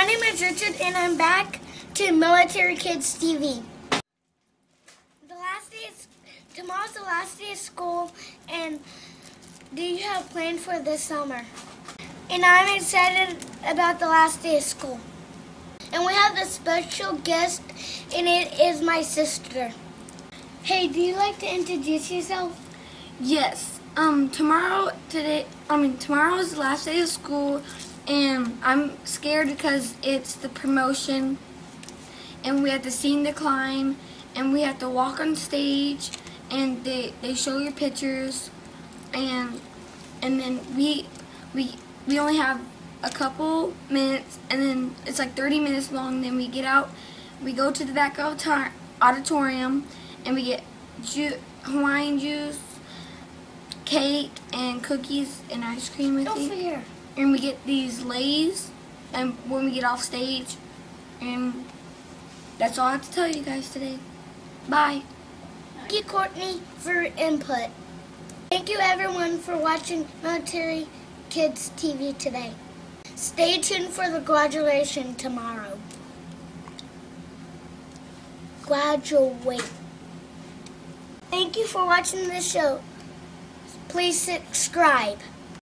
name is Richard, and I'm back to Military Kids TV. Tomorrow's the last day of school, and do you have plans for this summer? And I'm excited about the last day of school. And we have a special guest, and it is my sister. Hey, do you like to introduce yourself? Yes. Tomorrow is the last day of school, and I'm scared because it's the promotion, and we have to sing the climb, and we have to walk on stage, and they show your pictures, and then we only have a couple minutes, and then it's like 30 minutes long. Then we get out, we go to the back of the auditorium, and we get Hawaiian juice, cake, and cookies and ice cream with it. Over here. And we get these Lay's, and when we get off stage, and that's all I have to tell you guys today. Bye. Thank you, Courtney, for your input. Thank you, everyone, for watching Military Kids TV today. Stay tuned for the graduation tomorrow. Graduate. Thank you for watching this show. Please subscribe.